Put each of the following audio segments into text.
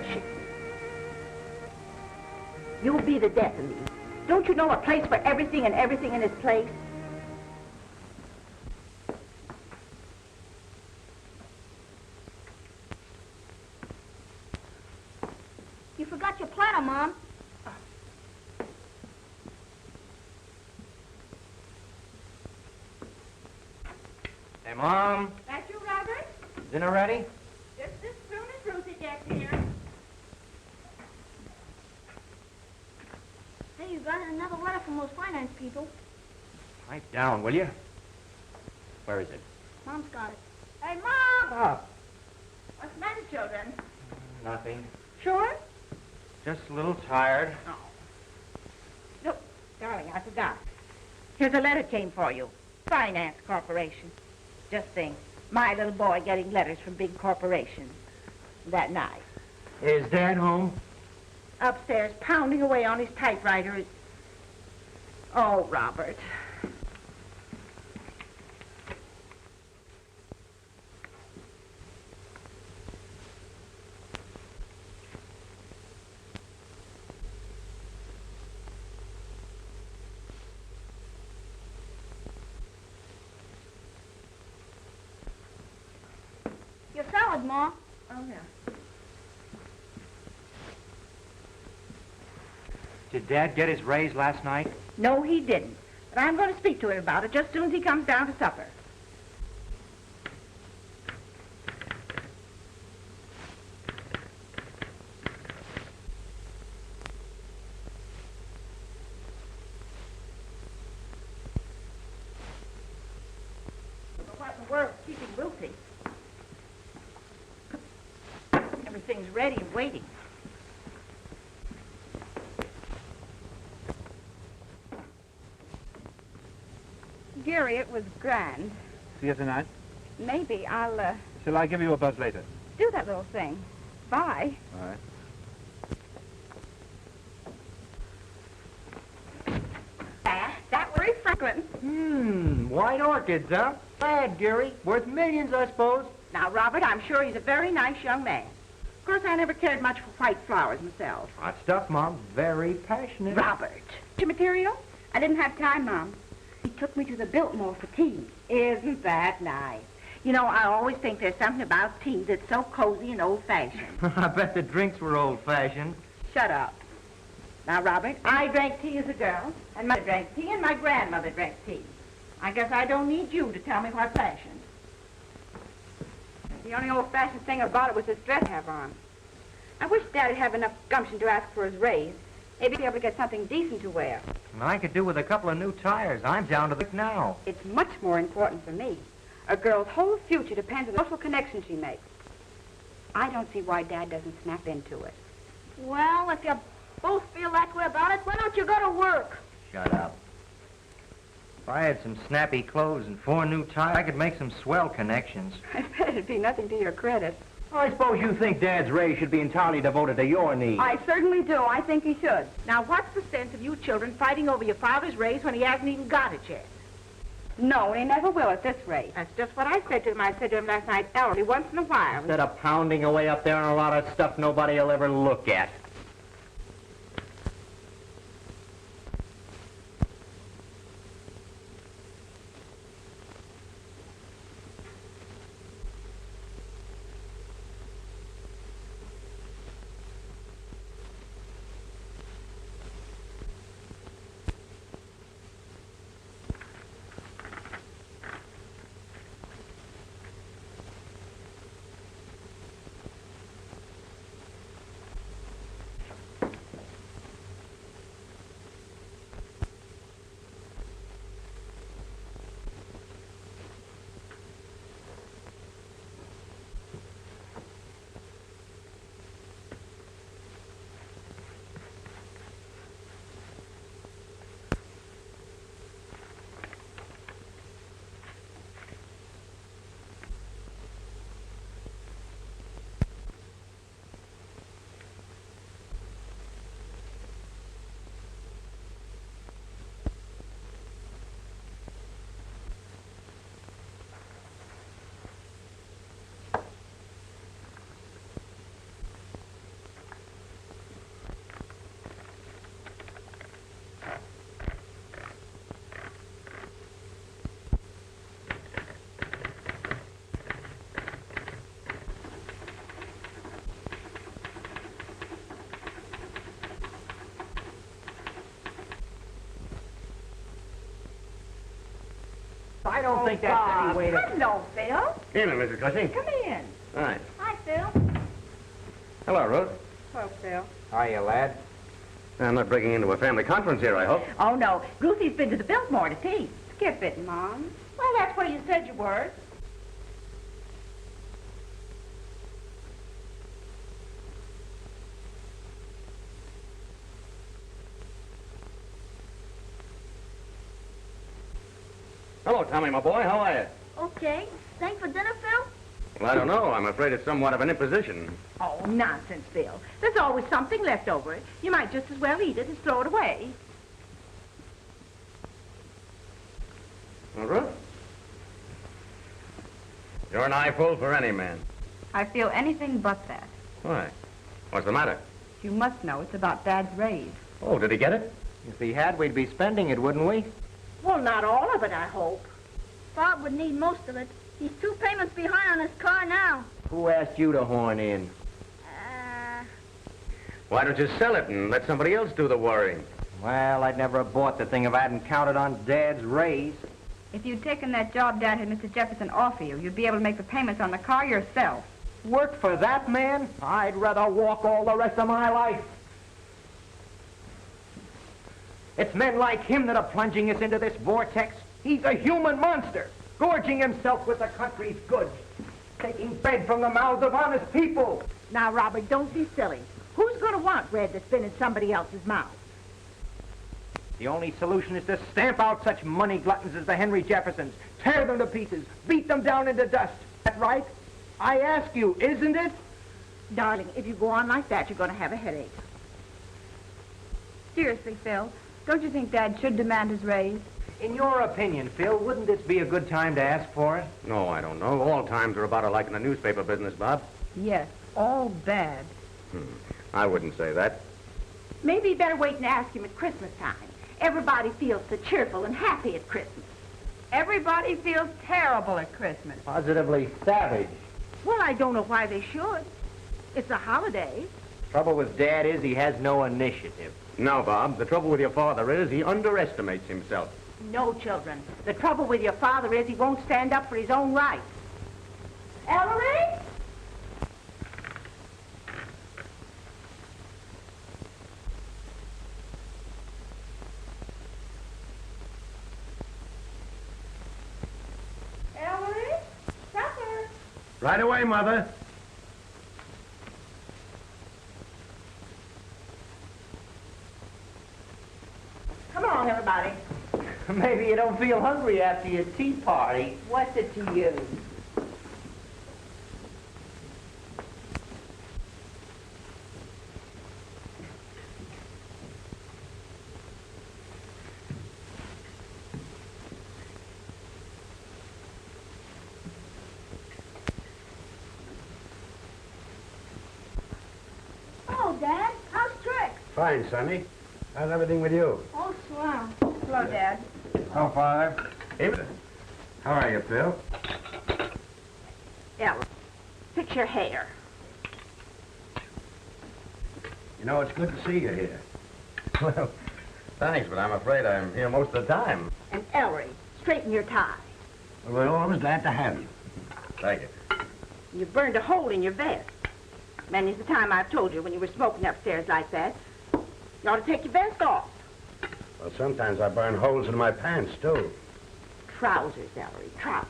Cushing. You'll be the death of me. Don't you know a place for everything and everything in its place? You forgot your platter, Mom. Hey, Mom. That you, Robert? Dinner ready? Just as soon as Ruthie gets here. Hey, you got another letter from those finance people. Pipe down, will you? Where is it? Mom's got it. Hey, Mom! Oh, What's the matter, children? nothing. Sure? Just a little tired. Oh. Look, darling, I forgot. Here's a letter came for you. Finance Corporation. Just think, my little boy getting letters from big corporations. That night. Is Dad home? Upstairs, pounding away on his typewriter. Oh, Robert. Your salad, Ma. Oh, yeah. Did Dad get his raise last night? No, he didn't. But I'm going to speak to him about it just as soon as he comes down to supper. But what in the world is keeping Ruthie? Everything's ready and waiting. Gary, it was grand. See you tonight. Maybe I'll, Shall I give you a buzz later? do that little thing. Bye. All right. That was Franklin. White orchids, huh? Bad, Gary. Worth millions, I suppose. Now, Robert, I'm sure he's a very nice young man. Of course, I never cared much for white flowers myself. Hot stuff, Mom. Very passionate. Robert. Your material? I didn't have time, Mom. He took me to the Biltmore for tea. Isn't that nice? You know, I always think there's something about tea that's so cozy and old-fashioned. I bet the drinks were old-fashioned. Shut up. Now, Robert, I drank tea as a girl, and my mother drank tea, and my grandmother drank tea. I guess I don't need you to tell me what's fashioned. The only old-fashioned thing about it was his dress I have on. I wish Dad'd have enough gumption to ask for his raise. Maybe he'd be able to get something decent to wear. And I could do with a couple of new tires. I'm down to the now. It's much more important for me. A girl's whole future depends on the social connection she makes. I don't see why Dad doesn't snap into it. Well, if you both feel that way about it, why don't you go to work? Shut up. If I had some snappy clothes and 4 new tires, I could make some swell connections. I bet it'd be nothing to your credit. I suppose you think Dad's raise should be entirely devoted to your needs. I certainly do. I think he should. Now, what's the sense of you children fighting over your father's raise when he hasn't even got it yet? No, he never will at this rate. That's just what I said to him. I said to him last night, Ellery, once in a while. Instead of pounding away up there on a lot of stuff nobody will ever look at. I don't think that's any way to... Hello, Phil. Evening, Mrs. Cushing. Come in. Hi. Hi, Phil. Hello, Ruth. Hello, Phil. Hiya, lad. I'm not breaking into a family conference here, I hope. Oh, no. Ruthie's been to the Biltmore to tea. Skip it, Mom. Well, that's where you said you were. Hello, Tommy, my boy. How are you? Okay. Staying for dinner, Phil? Well, I don't know. I'm afraid it's somewhat of an imposition. Oh, nonsense, Phil. There's always something left over. You might just as well eat it as throw it away. Well, Ruth? You're an eyeful for any man. I feel anything but that. Why? What's the matter? You must know it's about Dad's raise. Oh, did he get it? If he had, we'd be spending it, wouldn't we? Well, not all of it, I hope. Bob would need most of it. He's 2 payments behind on his car now. Who asked you to horn in? Why don't you sell it and let somebody else do the worrying? Well, I'd never have bought the thing if I hadn't counted on Dad's raise. If you'd taken that job Dad had Mr. Jefferson offer you, you'd be able to make the payments on the car yourself. Work for that man? I'd rather walk all the rest of my life. It's men like him that are plunging us into this vortex. He's a human monster, gorging himself with the country's goods, taking bread from the mouths of honest people. Now, Robert, don't be silly. Who's going to want bread that's been in somebody else's mouth? The only solution is to stamp out such money gluttons as the Henry Jeffersons, tear them to pieces, beat them down into dust. That right? I ask you, isn't it? Darling, if you go on like that, you're going to have a headache. Seriously, Phil, don't you think Dad should demand his raise? In your opinion, Phil, wouldn't this be a good time to ask for it? No, I don't know. All times are about alike in the newspaper business, Bob. Yes, all bad. I wouldn't say that. Maybe you better wait and ask him at Christmas time. Everybody feels so cheerful and happy at Christmas. Everybody feels terrible at Christmas. Positively savage. Well, I don't know why they should. It's a holiday. Trouble with Dad is he has no initiative. No, Bob. The trouble with your father is he underestimates himself. No, children. The trouble with your father is he won't stand up for his own rights. Ellery? Ellery? Supper. Right away, Mother. Come on, everybody. Maybe you don't feel hungry after your tea party. What's it to you? Oh, Dad, how's Trick? Fine, Sonny. How's everything with you? Oh, swell. Hello, Dad. Oh, Father. Evening. How are you, Phil? Ellery, fix your hair. You know, it's good to see you here. Well, thanks, but I'm afraid I'm here most of the time. And Ellery, straighten your tie. We're always glad to have you. Thank you. You burned a hole in your vest. Many's the time I've told you when you were smoking upstairs like that. You ought to take your vest off. Well, sometimes I burn holes in my pants, too. Trousers, Ellery, trousers.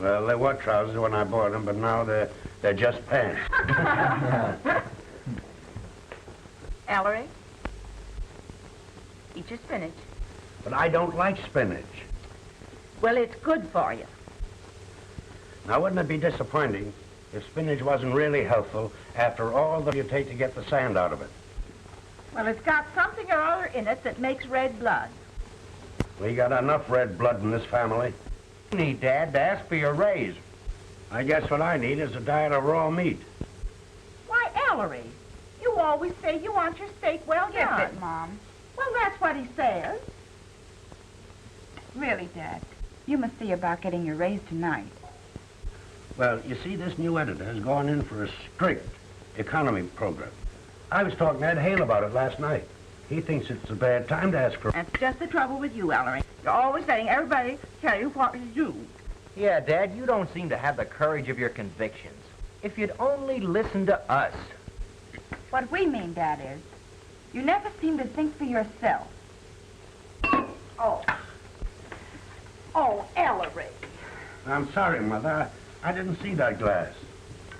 Well, they were trousers when I bought them, but now they're just pants. Ellery, eat your spinach. But I don't like spinach. Well, it's good for you. Now, wouldn't it be disappointing if spinach wasn't really healthful after all that you take to get the sand out of it? Well, it's got something or other in it that makes red blood. We got enough red blood in this family. You need, Dad, to ask for your raise. I guess what I need is a diet of raw meat. Why, Ellery, you always say you want your steak well Skip done. it, Mom. Well, that's what he says. Really, Dad, you must see about getting your raise tonight. Well, you see, this new editor has gone in for a strict economy program. I was talking to Ed Hale about it last night. He thinks it's a bad time to ask for... That's just the trouble with you, Ellery. You're always letting everybody tell you what to do. Yeah, Dad, you don't seem to have the courage of your convictions. If you'd only listen to us. What we mean, Dad, is you never seem to think for yourself. Oh, Ellery. I'm sorry, Mother. I didn't see that glass.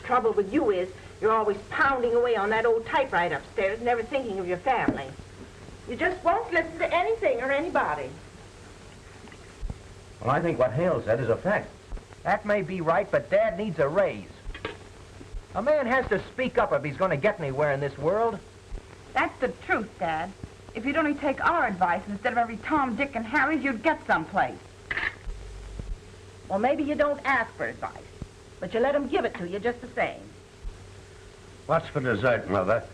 Trouble with you is you're always pounding away on that old typewriter upstairs, never thinking of your family. You just won't listen to anything or anybody. Well, I think what Hale said is a fact. That may be right, but Dad needs a raise. A man has to speak up if he's going to get anywhere in this world. That's the truth, Dad. If you'd only take our advice instead of every Tom, Dick, and Harry's, you'd get someplace. Well, maybe you don't ask for advice, but you let them give it to you just the same. What's for dessert, Mother?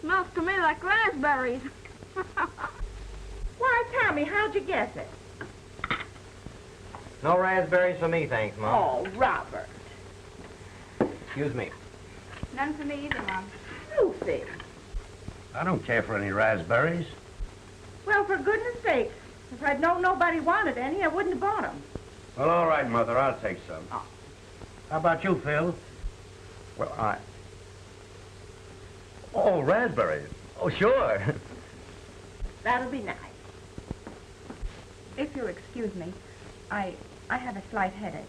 Smells to me like raspberries. Why, Tommy, how'd you guess it? No raspberries for me, thanks, Mom. Oh, Robert. Excuse me. None for me either, Mom. Lucy. I don't care for any raspberries. Well, for goodness sakes, if I'd known nobody wanted any, I wouldn't have bought them. Well, all right, Mother. I'll take some. Oh. How about you, Phil? Well, Oh, raspberries. Oh, sure. That'll be nice. If you'll excuse me, I have a slight headache.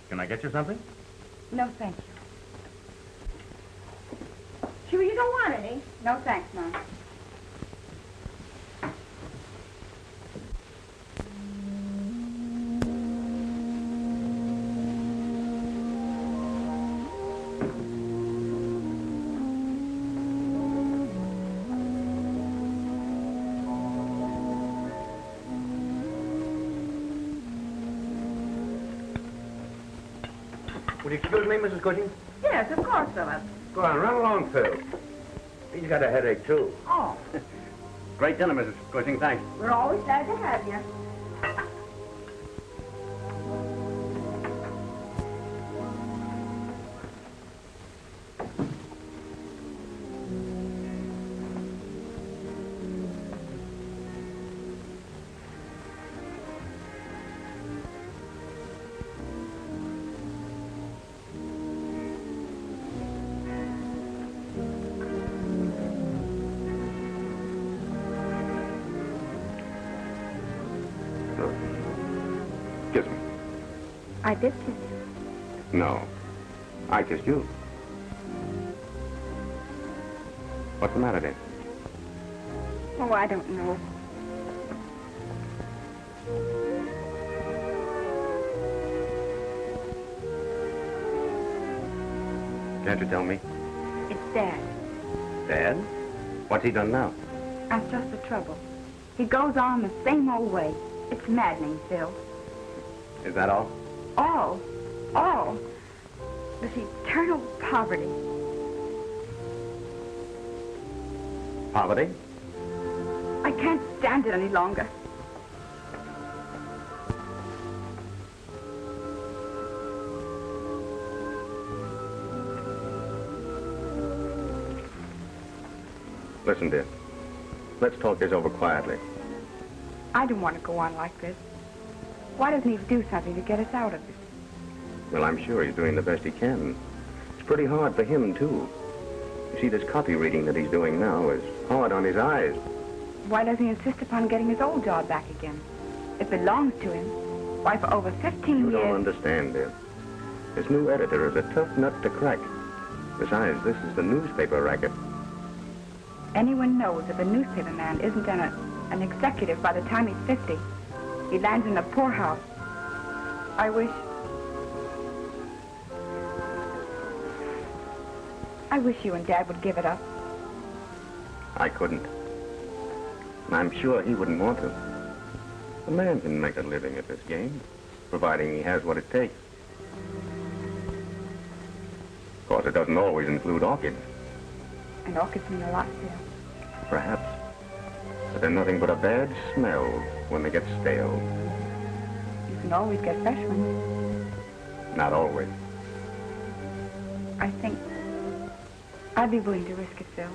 Can I get you something? No, thank you. Sure you don't want any? No, thanks, Mom. Would you excuse me, Mrs. Cushing? Yes, of course, Philip. Go on, run along, Phil. He's got a headache, too. Oh, Great dinner, Mrs. Cushing. Thanks. we're always glad to have you. Kiss me. I did kiss you. No. I kissed you. What's the matter, dear? Oh, I don't know. Can't you tell me? It's Dad. Dad? What's he done now? That's just the trouble. He goes on the same old way. It's maddening, Phil. Is that all? All. This eternal poverty. Poverty? I can't stand it any longer. Listen, dear. Let's talk this over quietly. I don't want to go on like this. Why doesn't he do something to get us out of this? Well, I'm sure he's doing the best he can. It's pretty hard for him, too. You see, this copy reading that he's doing now is hard on his eyes. Why doesn't he insist upon getting his old job back again? It belongs to him. Why, for over 15 You years... don't understand, dear. This new editor is a tough nut to crack. Besides, this is the newspaper racket. Anyone knows if a newspaper man isn't an executive by the time he's 50, he lands in a poorhouse. I wish you and Dad would give it up. I couldn't. And I'm sure he wouldn't want to. A man can make a living at this game, providing he has what it takes. Of course, it doesn't always include orchids. And orchids mean a lot to him. Perhaps. But they're nothing but a bad smell when they get stale. You can always get fresh ones. Not always. I think I'd be willing to risk it, Phil.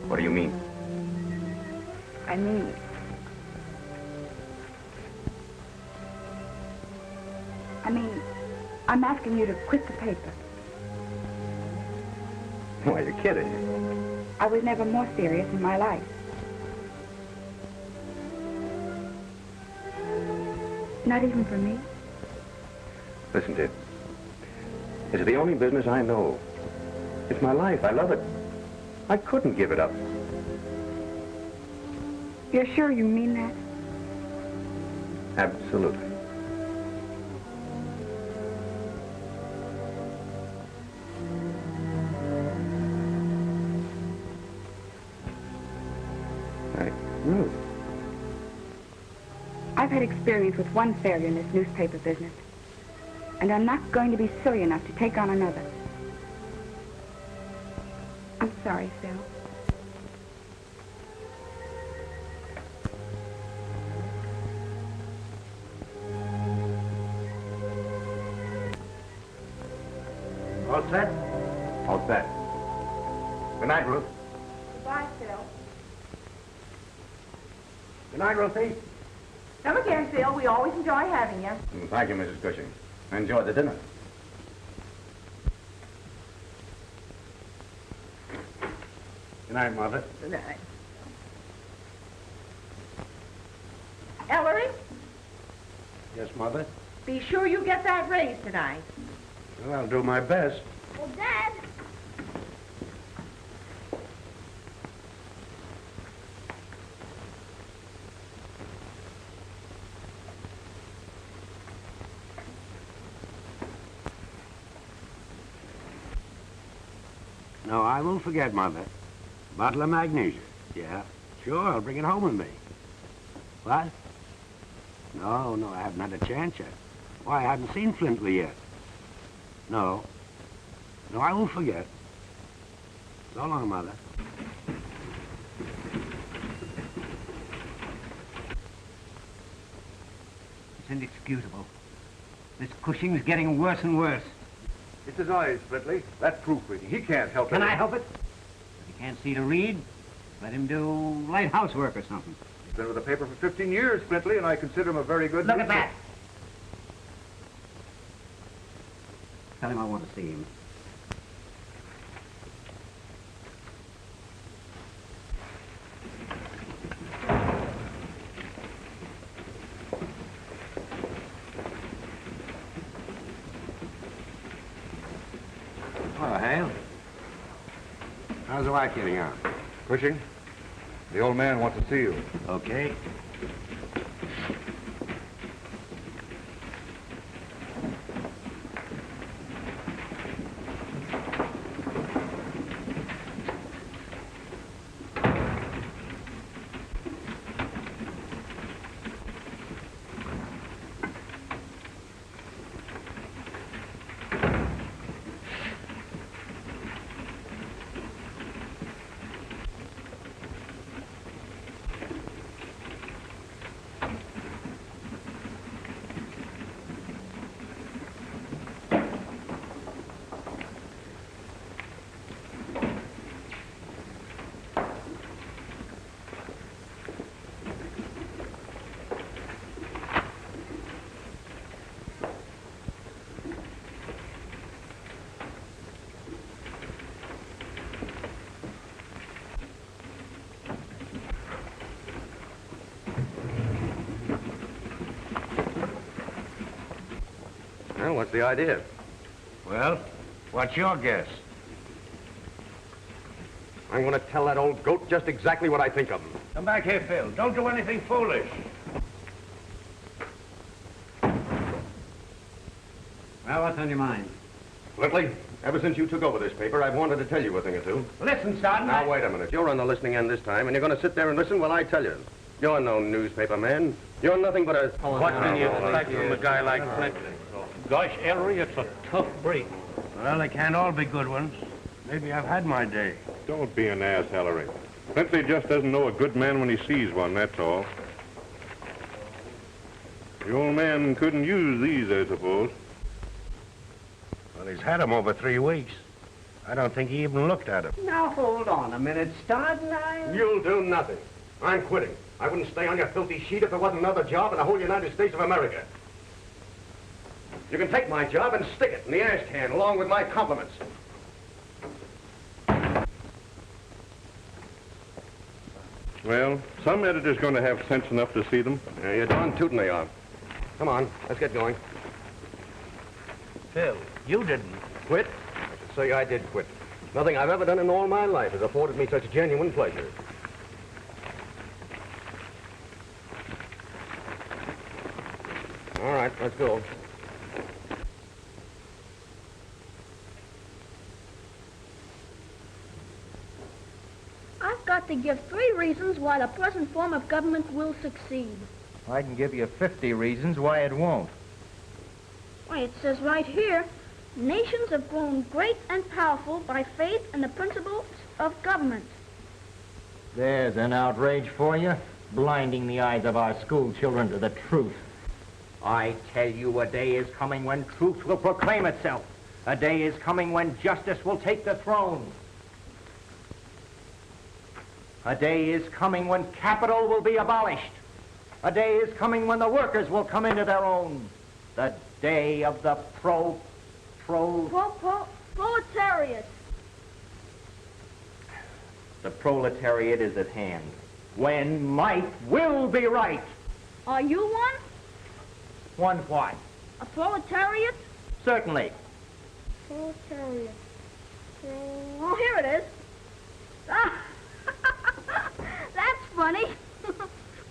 What do you mean? I mean, I'm asking you to quit the paper. Why, you're kidding. I was never more serious in my life. Not even for me. Listen, dear. It's the only business I know. It's my life. I love it. I couldn't give it up. You're sure you mean that? Absolutely. No. I've had experience with one failure in this newspaper business, and I'm not going to be silly enough to take on another. I'm sorry, Phil. All set? All set. Good night, Ruth. Goodbye, Phil. Good night, Ruthie. Come again, Phil. We always enjoy having you. Thank you, Mrs. Cushing. I enjoyed the dinner. Good night, Mother. Good night. Ellery, Yes, Mother? be sure you get that raise tonight. Well, I'll do my best. Well, Dad. No, I won't forget, Mother. Bottle of magnesia. Yeah, sure, I'll bring it home with me. What? No, I haven't had a chance yet. Why, I haven't seen Flintley yet. No, I won't forget. So long, Mother. It's inexcusable. This Cushing's getting worse and worse. It's his eyes, Flintley. That proofreading. He can't help it. Can I help it? If he can't see to read, let him do light housework or something. He's been with the paper for 15 years, Flintley, and I consider him a very good... Look at that. Tell him I want to see him. Oh, Hale. How's the wife getting on? Cushing, the old man wants to see you. Okay. Well, what's the idea? Well, what's your guess? I'm going to tell that old goat just exactly what I think of him. Come back here, Phil. Don't do anything foolish. Well, what's on your mind? Flintley, ever since you took over this paper, I've wanted to tell you a thing or two. Listen, Sergeant. Now, wait a minute. You're on the listening end this time, and you're going to sit there and listen while I tell you. You're no newspaper man. You're nothing but a... What can you expect from a guy like Flintley? Gosh, Ellery, it's a tough break. Well, they can't all be good ones. Maybe I've had my day. Don't be an ass, Ellery. Flintley just doesn't know a good man when he sees one, that's all. The old man couldn't use these, I suppose. Well, he's had 'em over 3 weeks. I don't think he even looked at him. Now, hold on a minute, Stud. You'll do nothing. I'm quitting. I wouldn't stay on your filthy sheet if there wasn't another job in the whole United States of America. You can take my job and stick it in the ash can along with my compliments. Well, some editor's going to have sense enough to see them. Yeah, you're darn tootin' they are. Come on, let's get going. Phil, you didn't. Quit? I should say I did quit. Nothing I've ever done in all my life has afforded me such genuine pleasure. All right, let's go. I've got to give 3 reasons why the present form of government will succeed. I can give you 50 reasons why it won't. Why, it says right here, nations have grown great and powerful by faith in the principles of government. There's an outrage for you, blinding the eyes of our school children to the truth. I tell you, a day is coming when truth will proclaim itself. A day is coming when justice will take the throne. A day is coming when capital will be abolished. A day is coming when the workers will come into their own. The day of the Proletariat. The proletariat is at hand. When might will be right. Are you one? One what? A proletariat? Certainly. Proletariat. Oh, here it is. Ah, that's funny.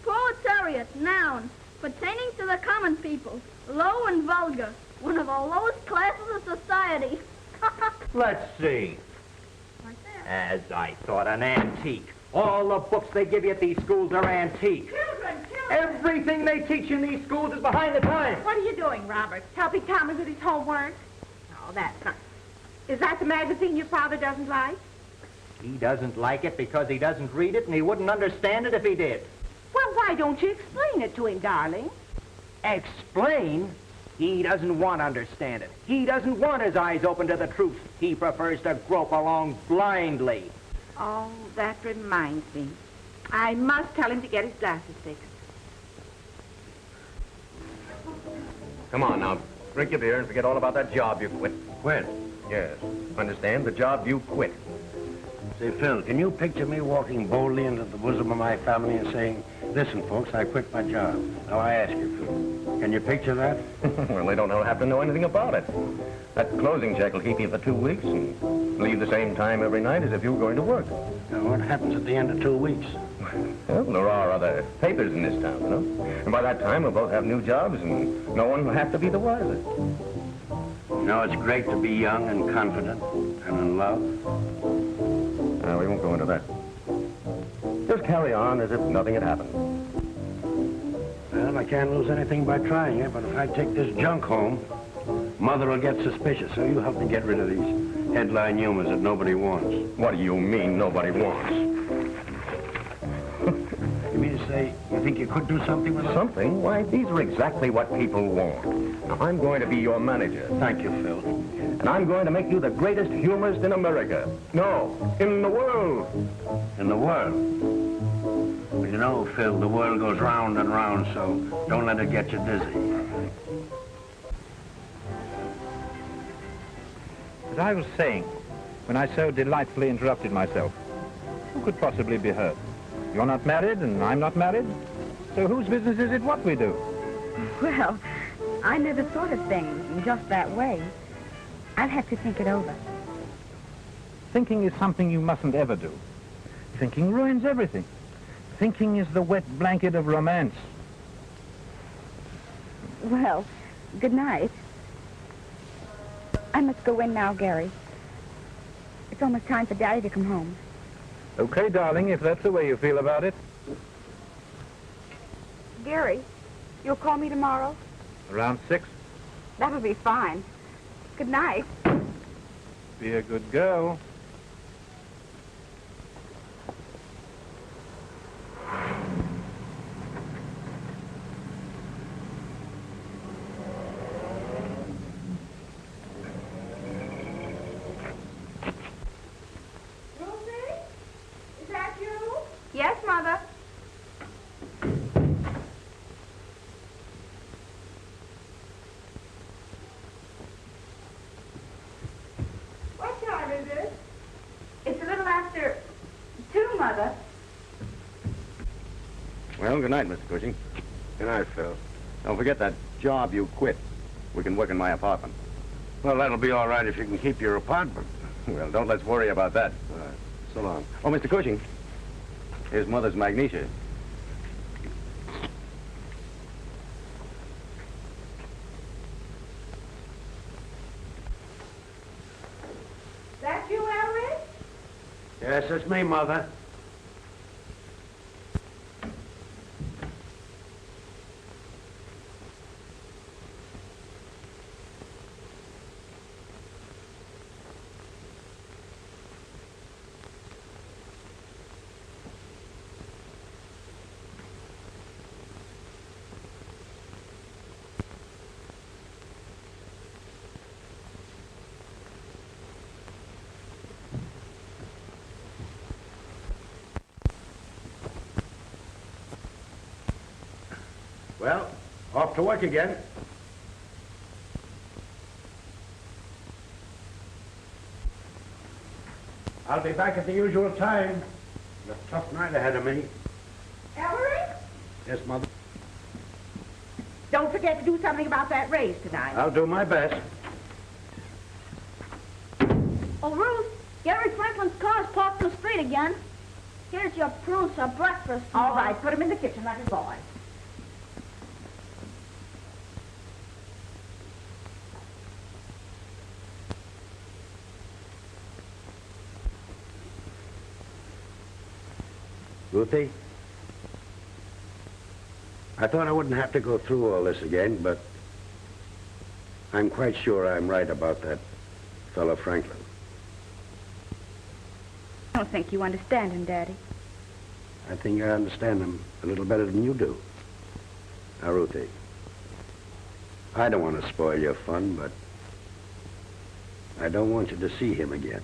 Proletariat, noun, pertaining to the common people, low and vulgar, one of the lowest classes of society. Let's see. Right there. As I thought, an antique. All the books they give you at these schools are antique. Children! Everything they teach in these schools is behind the times. What are you doing, Robert? Helping Thomas with his homework? Oh, that's not... Is that the magazine your father doesn't like? He doesn't like it because he doesn't read it, and he wouldn't understand it if he did. Well, why don't you explain it to him, darling? Explain? He doesn't want to understand it. He doesn't want his eyes open to the truth. He prefers to grope along blindly. Oh, that reminds me. I must tell him to get his glasses fixed. Come on now, drink your beer and forget all about that job you quit. Quit. Yes, understand, the job you quit. Say, Phil, can you picture me walking boldly into the bosom of my family and saying, listen, folks, I quit my job. Now, I ask you, Phil, can you picture that? Well, they don't have to know anything about it. That closing check will keep you for 2 weeks and leave the same time every night as if you were going to work. Now, what happens at the end of 2 weeks? Well, there are other papers in this town, you know. And by that time, we'll both have new jobs and no one will have to be the wiser. You know, it's great to be young and confident and in love. No, we won't go into that. Just carry on as if nothing had happened. Well, I can't lose anything by trying it, but if I take this junk home, Mother will get suspicious, so you help me get rid of these headline humors that nobody wants. What do you mean nobody wants? You mean to say you think you could do something with them? Something? Why, these are exactly what people want. Now, I'm going to be your manager. Thank you, Phil. And I'm going to make you the greatest humorist in America. No, in the world. In the world? Well, you know, Phil, the world goes round and round, so don't let it get you dizzy. As I was saying, when I so delightfully interrupted myself, who could possibly be hurt? You're not married, and I'm not married. So whose business is it what we do? Well, I never thought of things in just that way. I'll have to think it over. Thinking is something you mustn't ever do. Thinking ruins everything. Thinking is the wet blanket of romance. Well, good night. I must go in now, Gary. It's almost time for Daddy to come home. Okay, darling, if that's the way you feel about it. Gary, you'll call me tomorrow? Around 6. That'll be fine. Good night. Be a good girl. Well, good night, Mr. Cushing. Good night, Phil. Don't forget that job you quit. We can work in my apartment. Well, that'll be all right if you can keep your apartment. Well, don't let's worry about that. So long. Oh, Mr. Cushing, here's Mother's magnesia. That you, Ellery? Yes, it's me, Mother. Well, off to work again. I'll be back at the usual time. A tough night ahead of me. Ellery? Yes, Mother? Don't forget to do something about that raise tonight. I'll do my best. Oh, Ruth, Gary Franklin's car's parked in the street again. Here's your prunes for breakfast. All right, put him in the kitchen like a boy. Ruthie? I thought I wouldn't have to go through all this again, but I'm quite sure I'm right about that fellow Franklin. I don't think you understand him, Daddy. I think I understand him a little better than you do. Now, Ruthie, I don't want to spoil your fun, but I don't want you to see him again.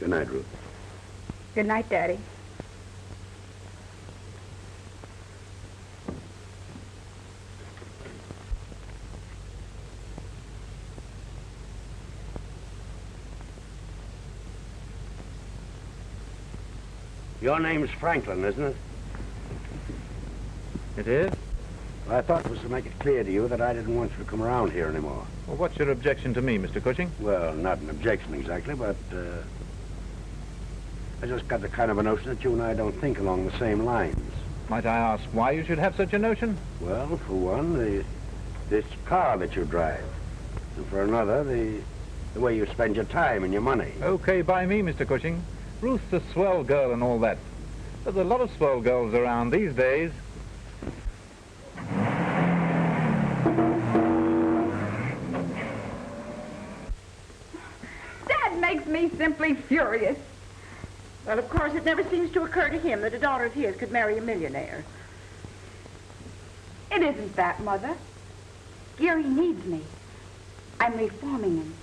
Good night, Ruth. Good night, Daddy. Your name's Franklin, isn't it? It is? Well, I thought it was to make it clear to you that I didn't want you to come around here anymore. Well, what's your objection to me, Mr. Cushing? Well, not an objection exactly, but I just got the kind of a notion that you and I don't think along the same lines. Might I ask why you should have such a notion? Well, for one, this car that you drive. And for another, the way you spend your time and your money. Okay by me, Mr. Cushing. Ruth's a swell girl and all that. There's a lot of swell girls around these days. That makes me simply furious. Well, of course, it never seems to occur to him that a daughter of his could marry a millionaire. It isn't that, Mother. Gary needs me. I'm reforming him.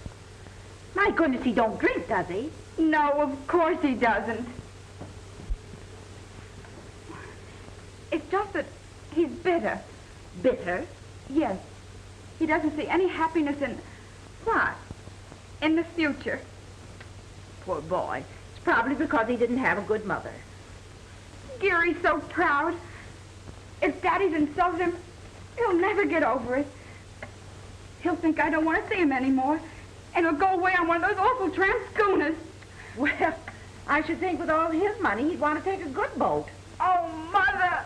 My goodness, he don't drink, does he? No, of course he doesn't. It's just that he's bitter. Bitter? Yes. He doesn't see any happiness in... What? In the future. Poor boy. It's probably because he didn't have a good mother. Gary's so proud. If Daddy's insulted him, he'll never get over it. He'll think I don't want to see him anymore, and he'll go away on one of those awful tramp schooners. Well, I should think with all his money, he'd want to take a good boat. Oh, Mother!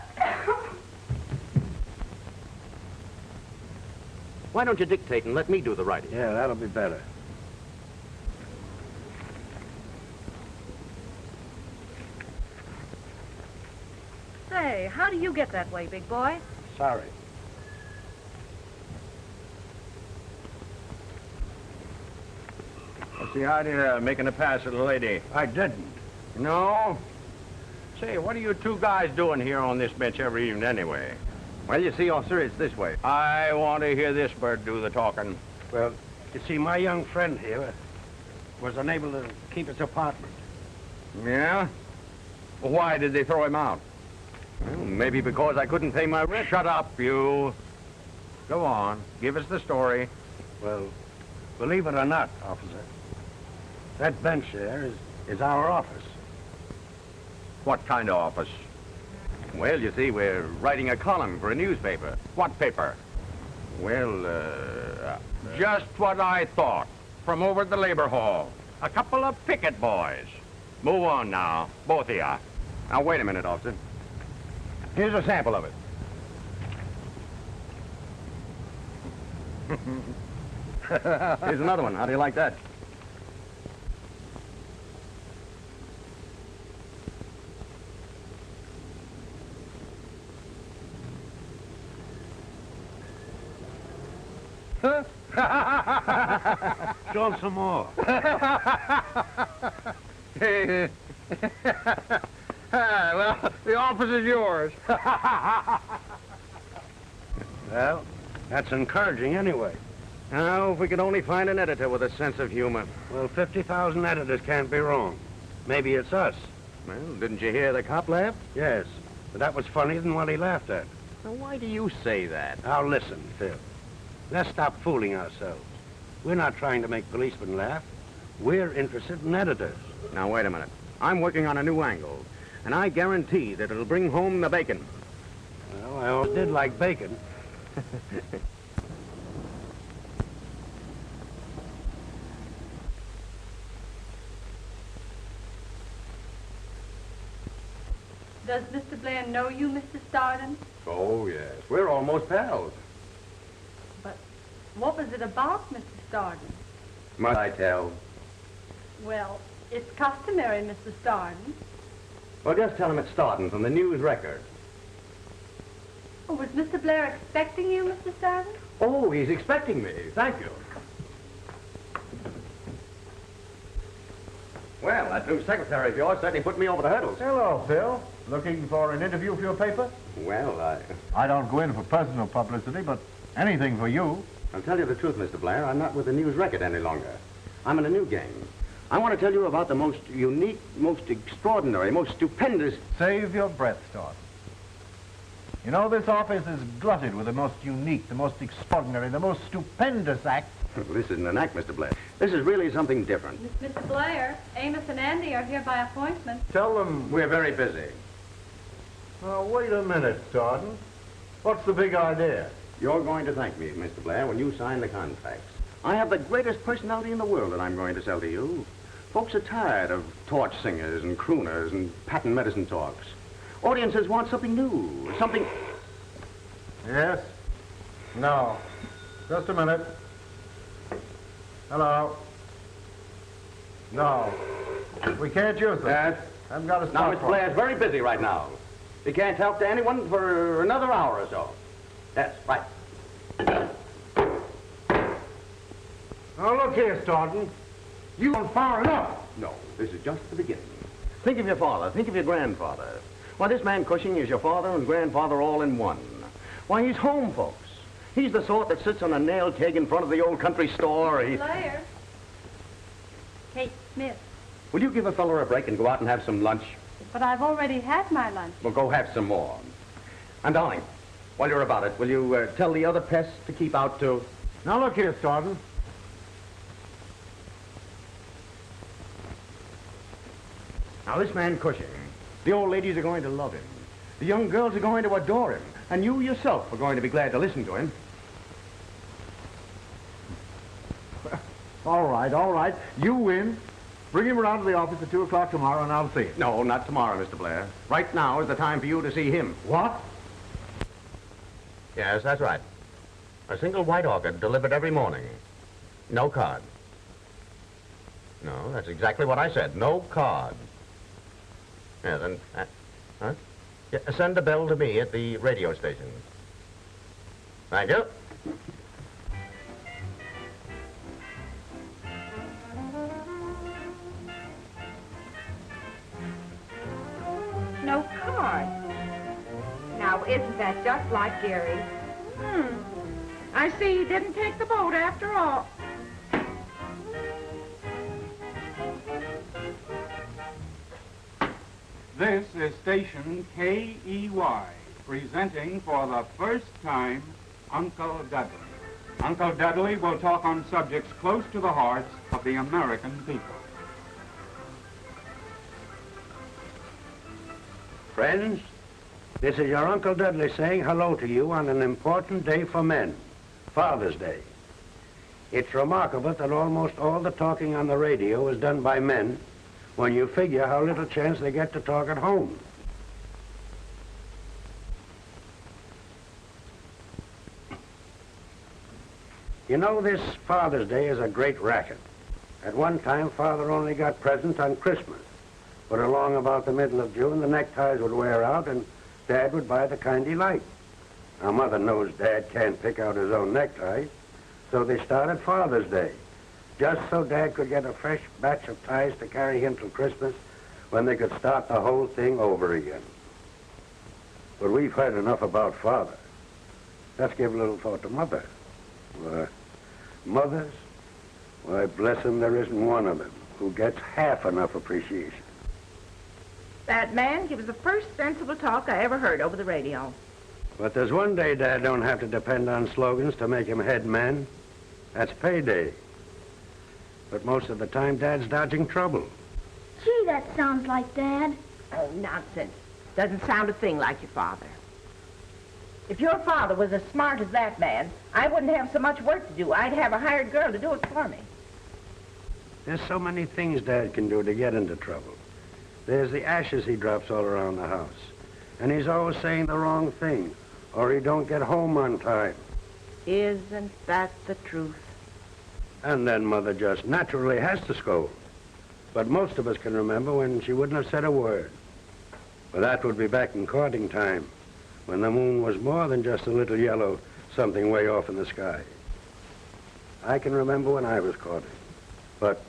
Why don't you dictate and let me do the writing? Yeah, that'll be better. Say, how do you get that way, big boy? Sorry. What's the idea of making a pass at a lady? I didn't. No? Say, what are you two guys doing here on this bench every evening anyway? Well, you see, officer, it's this way. I want to hear this bird do the talking. Well, you see, my young friend here was unable to keep his apartment. Yeah? Why did they throw him out? Well, maybe because I couldn't pay my rent. Shut up, you. Go on. Give us the story. Well, believe it or not, officer, that bench there is our office. What kind of office? Well, you see, we're writing a column for a newspaper. What paper? Well, Just what I thought. From over at the labor hall. A couple of picket boys. Move on now, both of you. now, wait a minute, officer. Here's a sample of it. Here's another one. How do you like that? Show him some more. Well, the office is yours. Well, that's encouraging anyway. Now, if we could only find an editor with a sense of humor. Well, 50,000 editors can't be wrong. Maybe it's us. Well, didn't you hear the cop laugh? Yes, but that was funnier than what he laughed at. Now, why do you say that? Now listen, Phil. Let's stop fooling ourselves. We're not trying to make policemen laugh. We're interested in editors. Now, wait a minute. I'm working on a new angle, and I guarantee that it'll bring home the bacon. Well, I always did like bacon. Does Mr. Blair know you, Mr. Stardon? Oh, yes. We're almost pals. But what was it about, Mr. Stardon? Must I tell? Well, it's customary, Mr. Stardon. Well, just tell him it's starting from the News Record. Oh, was Mr. Blair expecting you, Mr. Stardon? Oh, he's expecting me. Thank you. Well, that new secretary of yours certainly put me over the hurdles. Hello, Phil. Looking for an interview for your paper? Well, I don't go in for personal publicity, but anything for you. I'll tell you the truth, Mr. Blair. I'm not with the News Record any longer. I'm in a new game. I want to tell you about the most unique, most extraordinary, most stupendous... Save your breath, Start. You know, this office is glutted with the most unique, the most extraordinary, the most stupendous act. This isn't an act, Mr. Blair. This is really something different. Mr. Blair, Amos and Andy are here by appointment. Tell them... We're very busy. Now, wait a minute, Stardon. What's the big idea? You're going to thank me, Mr. Blair, when you sign the contracts. I have the greatest personality in the world that I'm going to sell to you. Folks are tired of torch singers and crooners and patent medicine talks. Audiences want something new, something... Yes? No. Just a minute. Hello? No. We can't use them. Yes? I've got to Now, stop. Mr. Blair's very busy right now. He can't talk to anyone for another hour or so. Yes, right. Now, look here, Stardon. You went far enough. No, this is just the beginning. Think of your father. Think of your grandfather. Why, this man Cushing is your father and grandfather all in one. Why, he's home, folks. He's the sort that sits on a nail keg in front of the old country store. Blair. Kate Smith. Will you give a fellow a break and go out and have some lunch? But I've already had my lunch. Well, go have some more. And, darling, while you're about it, will you tell the other pests to keep out, too? Now, look here, Stardon. Now, this man Cushing, the old ladies are going to love him. The young girls are going to adore him. And you yourself are going to be glad to listen to him. All right. You win. Bring him around to the office at 2 o'clock tomorrow, and I'll see him. No, not tomorrow, Mr. Blair. Right now is the time for you to see him. What? Yes, that's right. A single white orchid delivered every morning. No card. No, that's exactly what I said. No card. Yeah, then... huh? Yeah, send a bill to me at the radio station. Thank you. No card. Now, isn't that just like Gary? I see he didn't take the boat after all. This is station KEY, presenting for the first time Uncle Dudley. Uncle Dudley will talk on subjects close to the hearts of the American people. Friends, This is your Uncle Dudley saying hello to you on an important day for men, Father's Day. It's remarkable that almost all the talking on the radio is done by men when you figure how little chance they get to talk at home. You know, this Father's Day is a great racket. At one time, Father only got presents on Christmas. But along about the middle of June, the neckties would wear out and Dad would buy the kind he liked. Now, Mother knows Dad can't pick out his own neckties, so they started Father's Day, just so Dad could get a fresh batch of ties to carry him till Christmas when they could start the whole thing over again. But we've heard enough about Father. Let's give a little thought to Mother. Mothers, why, bless them, there isn't one of them who gets half enough appreciation. That man gives the first sensible talk I ever heard over the radio. But there's one day Dad don't have to depend on slogans to make him head man. That's payday. But most of the time, Dad's dodging trouble. Gee, that sounds like Dad. Oh, nonsense. Doesn't sound a thing like your father. If your father was as smart as that man, I wouldn't have so much work to do. I'd have a hired girl to do it for me. There's so many things Dad can do to get into trouble. There's the ashes he drops all around the house. And he's always saying the wrong thing, or he don't get home on time. Isn't that the truth? And then Mother just naturally has to scold. But most of us can remember when she wouldn't have said a word. But that would be back in courting time, when the moon was more than just a little yellow something way off in the sky. I can remember when I was courting, but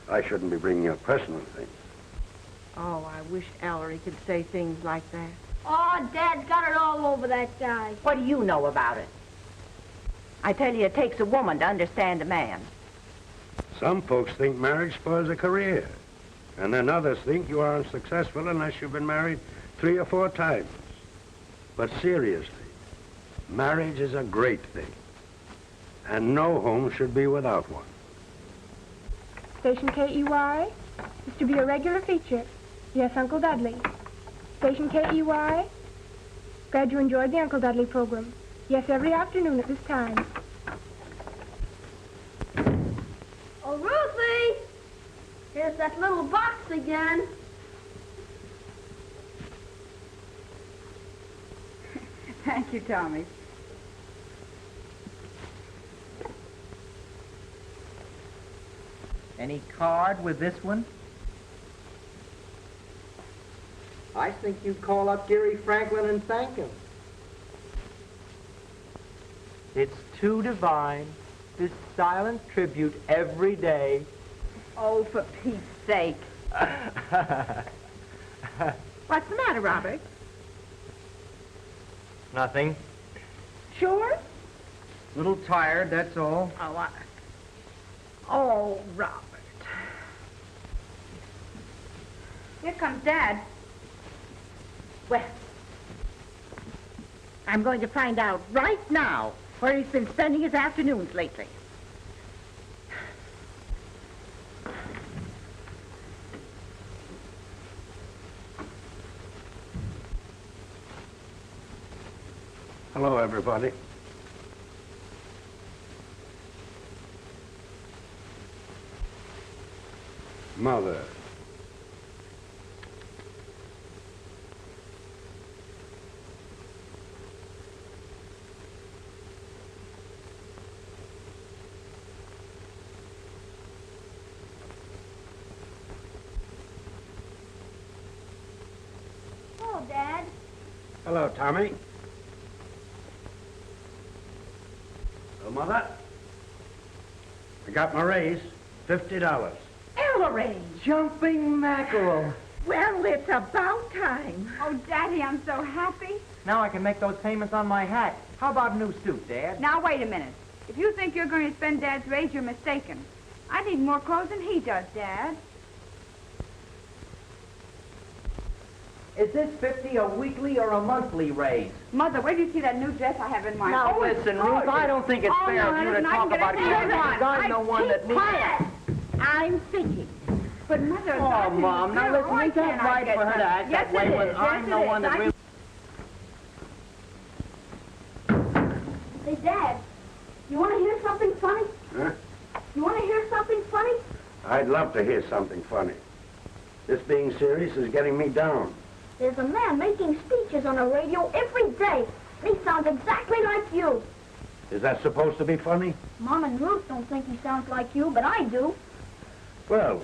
I shouldn't be bringing up personal things. Oh, I wish Ellery could say things like that. Oh, Dad's got it all over that guy. What do you know about it? I tell you, it takes a woman to understand a man. Some folks think marriage spoils a career, and then others think you aren't successful unless you've been married 3 or 4 times. But seriously, marriage is a great thing, and no home should be without one. Station KEY is to be a regular feature. Yes, Uncle Dudley. Station KEY. Glad you enjoyed the Uncle Dudley program. Yes, every afternoon at this time. Oh, Ruthie! Here's that little box again. Thank you, Tommy. Any card with this one? I think you'd call up Gary Franklin and thank him. It's too divine, this silent tribute every day. Oh, for Pete's sake. What's the matter, Robert? Nothing. Sure? Little tired, that's all. Oh, Robert. Here comes Dad. Well, I'm going to find out right now where he's been spending his afternoons lately. Hello, everybody. Mother. Hello, Dad. Hello, Tommy. Hello, Mother. I got my raise, $50. Ellery! Jumping mackerel. Well, it's about time. Oh, Daddy, I'm so happy. Now I can make those payments on my hat. How about a new suit, Dad? Now, wait a minute. If you think you're going to spend Dad's raise, you're mistaken. I need more clothes than he does, Dad. Is this 50 a weekly or a monthly raise? Mother, where do you see that new dress I have in my... Now, listen, Ruth, I don't think it's fair of you to talk about it. I'm the one that needs... Quiet! I'm thinking. But, Mother... Oh, Mom, now listen, is that right for her to act that way when I'm the one that really... Dad, you want to hear something funny? Huh? You want to hear something funny? I'd love to hear something funny. This being serious is getting me down. There's a man making speeches on the radio every day. And he sounds exactly like you. Is that supposed to be funny? Mom and Ruth don't think he sounds like you, but I do. Well,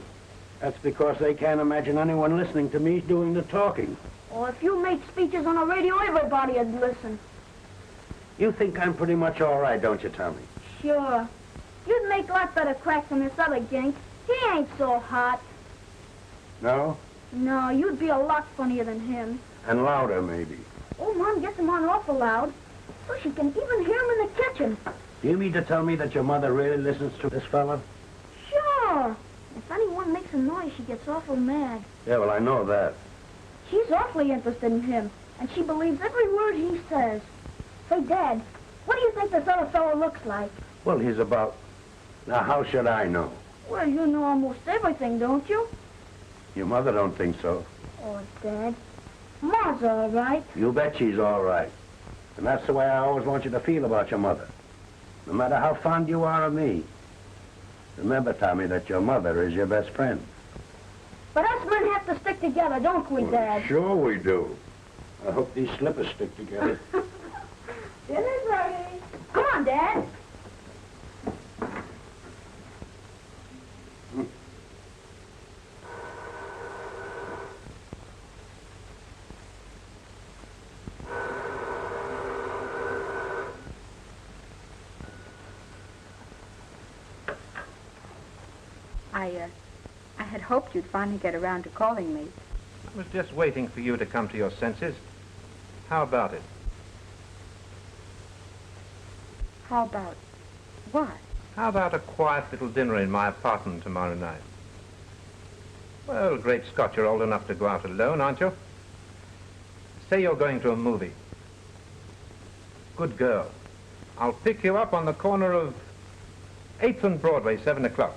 that's because they can't imagine anyone listening to me doing the talking. Or if you make speeches on the radio, everybody would listen. You think I'm pretty much all right, don't you, Tommy? Sure. You'd make a lot better cracks than this other gink. He ain't so hot. No? No, you'd be a lot funnier than him. And louder, maybe. Oh, Mom gets him on awful loud. So she can even hear him in the kitchen. Do you mean to tell me that your mother really listens to this fella? Sure. If anyone makes a noise, she gets awful mad. Yeah, well, I know that. She's awfully interested in him, and she believes every word he says. Say, Dad, what do you think this other fellow looks like? Well, he's about... Now, how should I know? Well, you know almost everything, don't you? Your mother don't think so. Oh, Dad, Ma's all right. You bet she's all right. And that's the way I always want you to feel about your mother. No matter how fond you are of me. Remember, Tommy, that your mother is your best friend. But us men have to stick together, don't we, Dad? Sure we do. I hope these slippers stick together. Dinner's ready. Come on, Dad. I had hoped you'd finally get around to calling me. I was just waiting for you to come to your senses. How about it? How about what? How about a quiet little dinner in my apartment tomorrow night? Well, great Scott, you're old enough to go out alone, aren't you? Say you're going to a movie. Good girl. I'll pick you up on the corner of 8th and Broadway, 7 o'clock.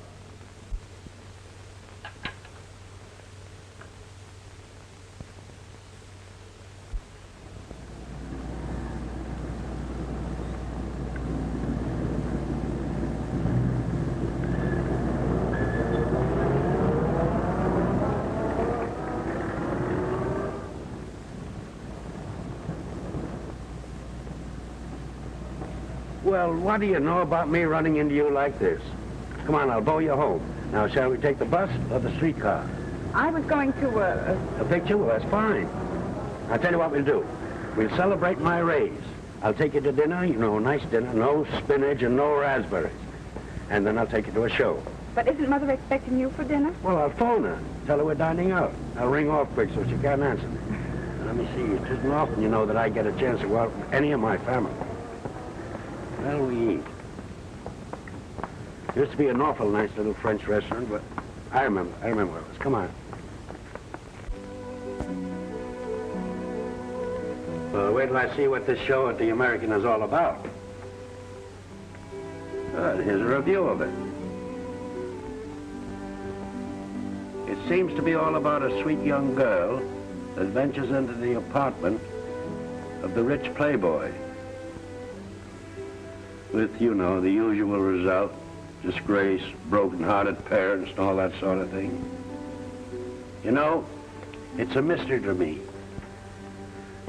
Well, what do you know about me running into you like this? Come on, I'll bow you home. Now, shall we take the bus or the streetcar? I was going to, A picture? Well, that's fine. I'll tell you what we'll do. We'll celebrate my raise. I'll take you to dinner, you know, nice dinner, no spinach and no raspberries. And then I'll take you to a show. But isn't Mother expecting you for dinner? Well, I'll phone her. Tell her we're dining out. I'll ring off quick so she can't answer me. Let me see. It isn't often, you know, that I get a chance to go out with any of my family. Well, we eat. Used to be an awful nice little French restaurant, but I remember where it was. Come on. Well, wait till I see what this show at the American is all about. Here's a review of it. It seems to be all about a sweet young girl that ventures into the apartment of the rich playboy. With, you know, the usual result, disgrace, broken-hearted parents, and all that sort of thing. You know, it's a mystery to me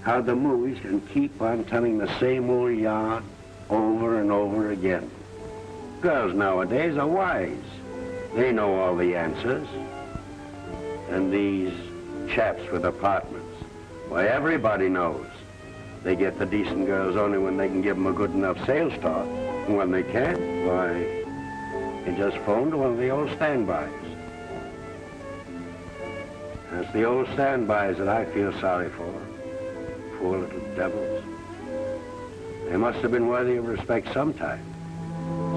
how the movies can keep on telling the same old yarn over and over again. Girls nowadays are wise. They know all the answers. And these chaps with apartments, why, everybody knows. They get the decent girls only when they can give them a good enough sales talk. And when they can't, why, they just phone to one of the old standbys. And it's the old standbys that I feel sorry for. Poor little devils. They must have been worthy of respect sometime.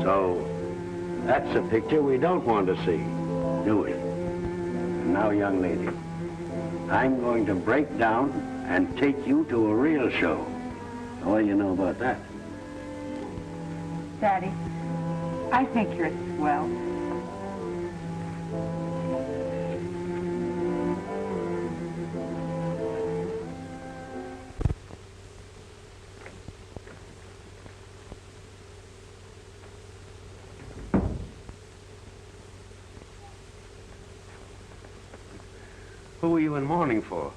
So, that's a picture we don't want to see, do we? And now, young lady, I'm going to break down and take you to a real show. What do you know about that? Daddy, I think you're swell. Who are you in mourning for?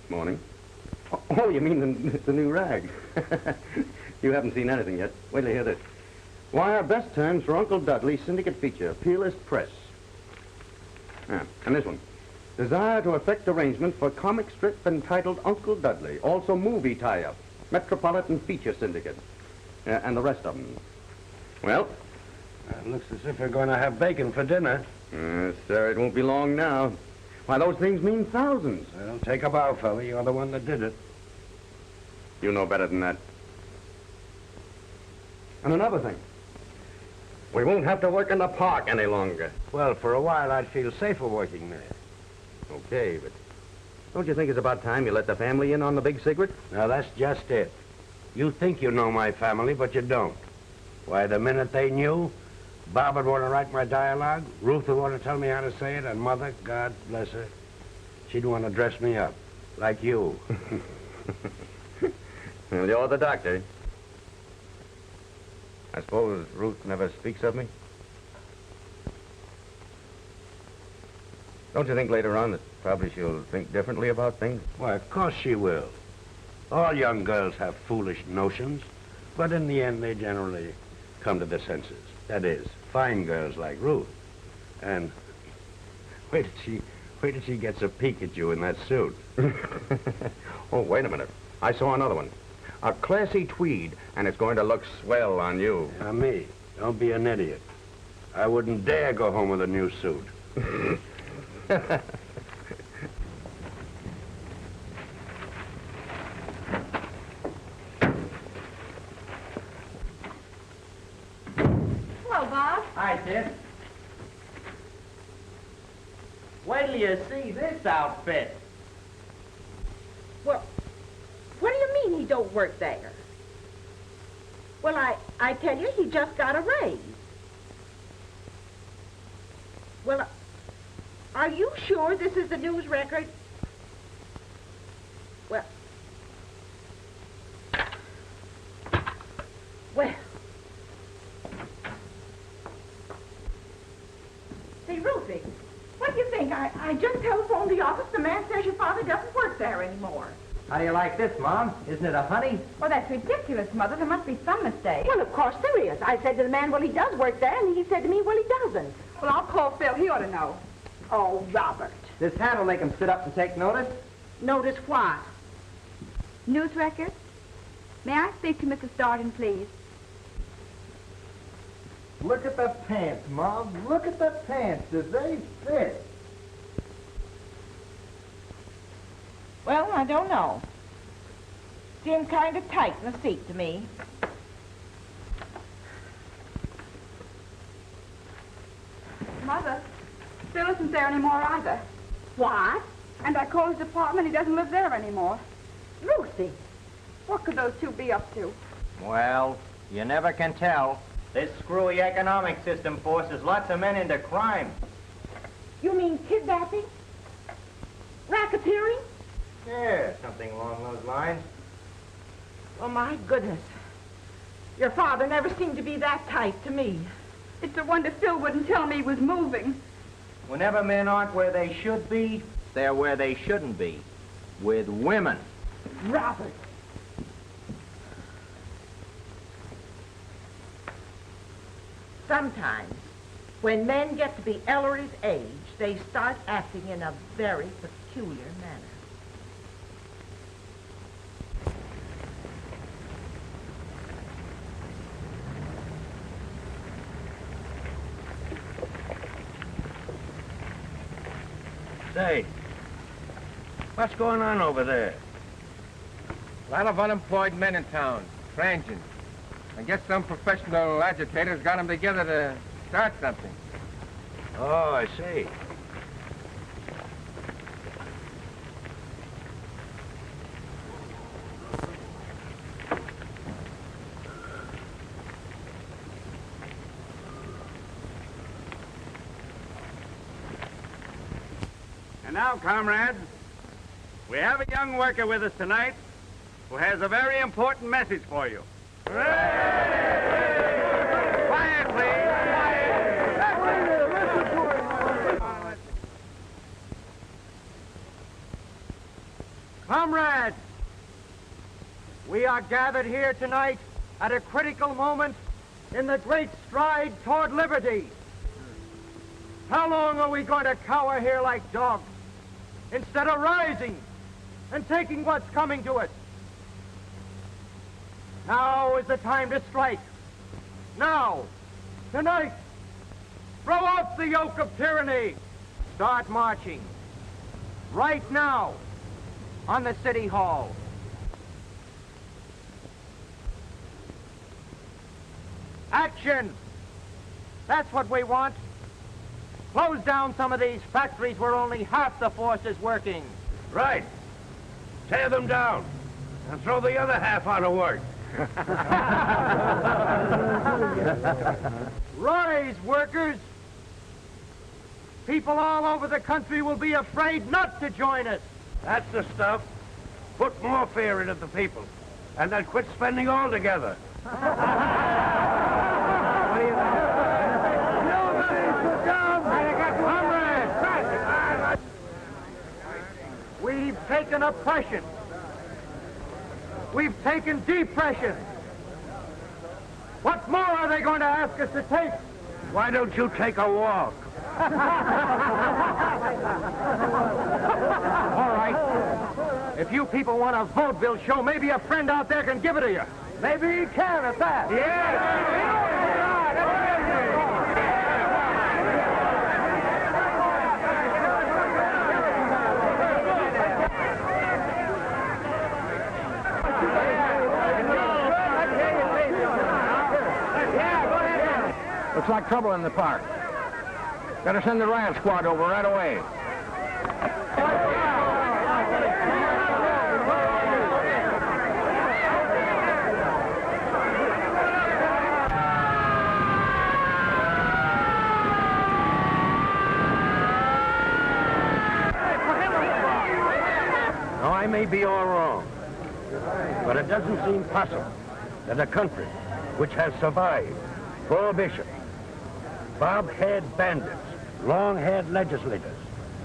Morning. Oh, you mean the new rag? You haven't seen anything yet. Wait till you hear this. Why, our best terms for Uncle Dudley's syndicate feature, Peerless Press. Ah, and this one. Desire to effect arrangement for comic strip entitled Uncle Dudley. Also movie tie-up. Metropolitan Feature Syndicate. And the rest of them. Well? It looks as if we're going to have bacon for dinner. Sir, it won't be long now. Why, those things mean thousands. Well, take a bow, fella. You're the one that did it. You know better than that. And another thing. We won't have to work in the park any longer. Well, for a while, I'd feel safer working there. Okay, but don't you think it's about time you let the family in on the big secret? Now, that's just it. You think you know my family, but you don't. Why, the minute they knew, Bob would want to write my dialogue, Ruth would want to tell me how to say it, and Mother, God bless her, she'd want to dress me up, like you. Well, you're the doctor. I suppose Ruth never speaks of me? Don't you think later on that probably she'll think differently about things? Why, of course she will. All young girls have foolish notions, but in the end they generally come to their senses. That is, fine girls like Ruth. And wait till she gets a peek at you in that suit. Oh, wait a minute. I saw another one. A classy tweed, and it's going to look swell on you. Now, me. Don't be an idiot. I wouldn't dare go home with a new suit. Hello, Bob. Hi, Sis. Wait till you see this outfit. Well, what do you mean he don't work there? Well, I tell you, he just got a raise. Well, are you sure this is the news record? Well, say, Ruthie, what do you think? I just telephoned the office. The man says your father doesn't work there anymore. How do you like this, Mom? Isn't it a honey? Well, that's ridiculous, Mother. There must be some mistake. Well, of course there is. I said to the man, well, he does work there, and he said to me, well, he doesn't. Well, I'll call Phil. He ought to know. Oh, Robert. This hat will make him sit up and take notice. Notice what? News record? May I speak to Mrs. Darden, please? Look at the pants, Mom. Look at the pants. Do they fit? Well, I don't know. Seem kind of tight in the seat to me. Mother, Phil isn't there anymore either. What? And I called his apartment. He doesn't live there anymore. Lucy. What could those two be up to? Well, you never can tell. This screwy economic system forces lots of men into crime. You mean kidnapping? Racketeering? Yeah, something along those lines. Oh, my goodness. Your father never seemed to be that tight to me. It's a wonder Phil wouldn't tell me he was moving. Whenever men aren't where they should be, they're where they shouldn't be. With women. Robert. Sometimes, when men get to be Ellery's age, they start acting in a very peculiar manner. Say, what's going on over there? A lot of unemployed men in town, transients. I guess some professional agitators got them together to start something. Oh, I see. And now, comrades, we have a young worker with us tonight who has a very important message for you. Quiet, please. are gathered here tonight at a critical moment in the great stride toward liberty. How long are we going to cower here like dogs instead of rising and taking what's coming to us? Now is the time to strike. Now, tonight, throw off the yoke of tyranny. Start marching. Right now, on the City Hall. Action! That's what we want. Close down some of these factories where only half the force is working. Right. Tear them down and throw the other half out of work. Rise, workers! People all over the country will be afraid not to join us. That's the stuff. Put more fear into the people, and then quit spending altogether. We've taken oppression. We've taken depression. What more are they going to ask us to take? Why don't you take a walk? All right. If you people want a vaudeville show, maybe a friend out there can give it to you. Maybe he can at that. Looks like trouble in the park. Better send the riot squad over right away. Now, I may be all wrong, but it doesn't seem possible that a country which has survived prohibition, bob-haired bandits, long-haired legislators,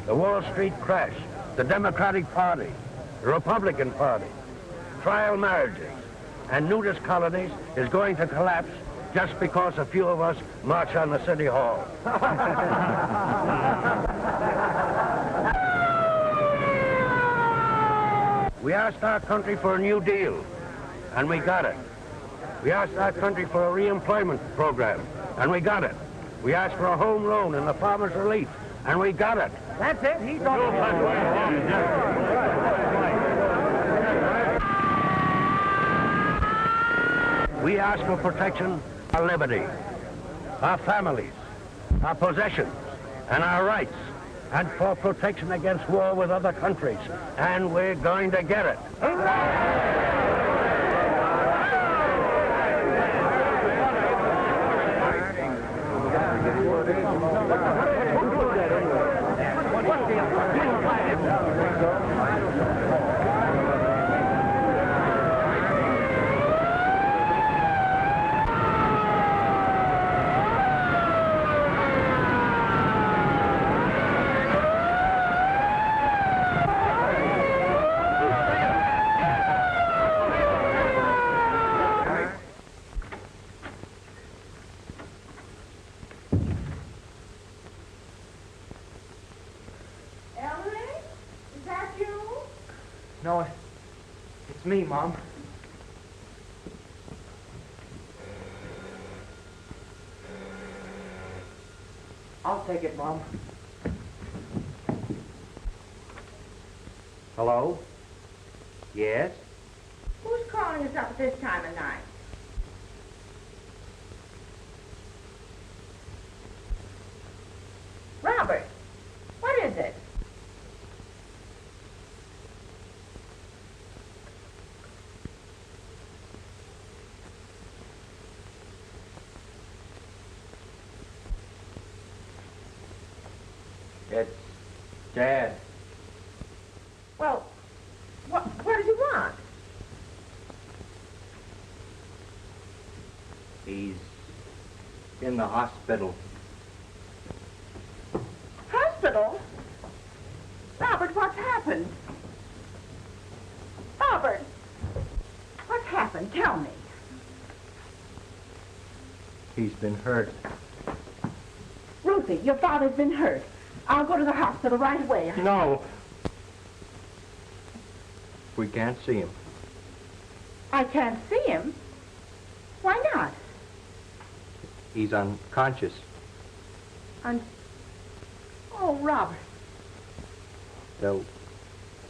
the Wall Street crash, the Democratic Party, the Republican Party, trial marriages, and nudist colonies is going to collapse just because a few of us march on the City Hall. We asked our country for a new deal, and we got it. We asked our country for a reemployment program, and we got it. We asked for a home loan and the farmer's relief, and we got it. That's it. He's on it. We asked for protection, our liberty, our families, our possessions, and our rights, and for protection against war with other countries, and we're going to get it. No, it's me, Mom. I'll take it, Mom. Hello? Yes? Who's calling us up at this time of night? Robert, what is it? It's Dad. Well, what does he want? He's in the hospital. Hospital? Robert, what's happened? Robert, what's happened? happened? Tell me. He's been hurt. Ruthie, your father's been hurt. I'll go to the hospital right away. No. We can't see him. I can't see him? Why not? He's unconscious. Oh, Robert. They'll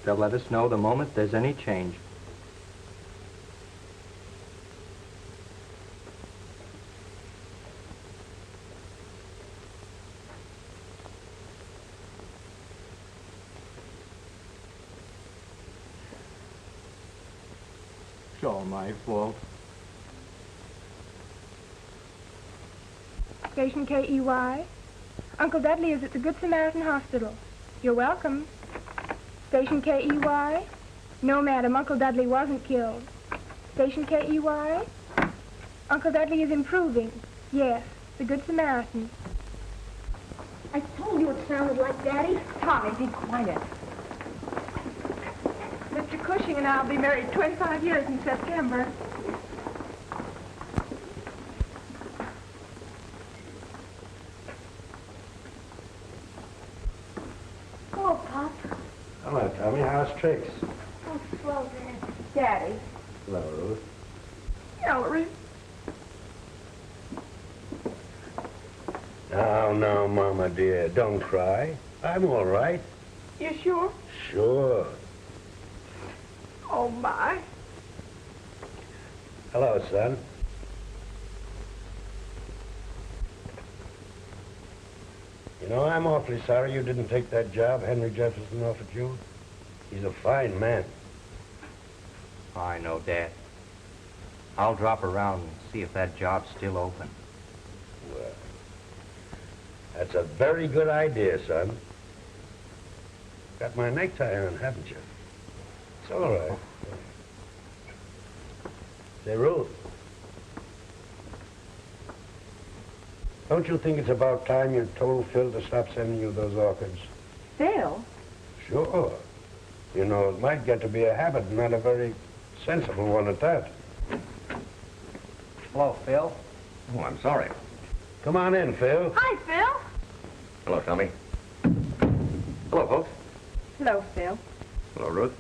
let us know the moment there's any change. It's all my fault. Station KEY. Uncle Dudley is at the Good Samaritan Hospital. You're welcome. Station KEY. No, madam, Uncle Dudley wasn't killed. Station KEY. Uncle Dudley is improving. Yes, the Good Samaritan. I told you it sounded like Daddy. Tommy, be quiet. Mr. Cushing and I will be married 25 years in September. Hello, Pop. Hello, Tommy. How's Trix? Oh, slow, Daddy. Hello, Ruth. Ellery. No, Mama dear. Don't cry. I'm all right. You sure? Sure. Oh, my. Hello, son. You know, I'm awfully sorry you didn't take that job Henry Jefferson offered you. He's a fine man. I know, Dad. I'll drop around and see if that job's still open. Well, that's a very good idea, son. Got my necktie on, haven't you? It's all right. Say, Ruth, don't you think it's about time you told Phil to stop sending you those orchids? Phil? Sure. You know, it might get to be a habit, and not a very sensible one at that. Hello, Phil. Oh, I'm sorry. Come on in, Phil. Hi, Phil. Hello, Tommy. Hello, folks. Hello, Phil. Hello, Ruth.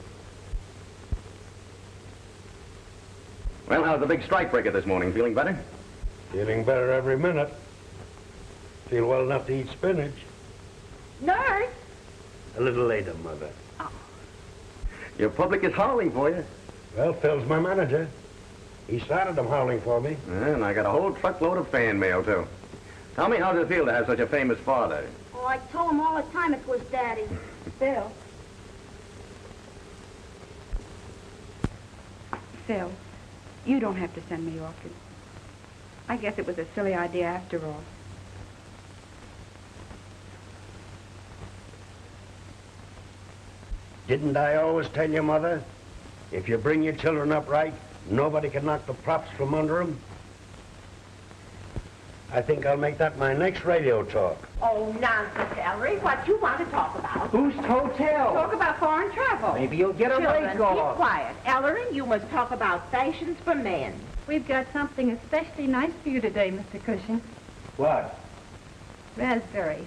Well, how's the big strikebreaker this morning? Feeling better? Feeling better every minute. Feel well enough to eat spinach. Nurse? A little later, Mother. Your public is howling for you. Well, Phil's my manager. He started them howling for me. And I got a whole truckload of fan mail, too. Tell me, how does it feel to have such a famous father? Oh, I told him all the time it was Daddy. Phil. Phil, you don't have to send me orchids. I guess it was a silly idea after all. Didn't I always tell you, Mother? If you bring your children up right, nobody can knock the props from under them. I think I'll make that my next radio talk. Oh, nonsense, Ellery. What you want to talk about? Whose hotel? Talk about foreign travel. Maybe you'll get a Children, break off. keep quiet. Ellery, you must talk about fashions for men. We've got something especially nice for you today, Mr. Cushing. What? Raspberries.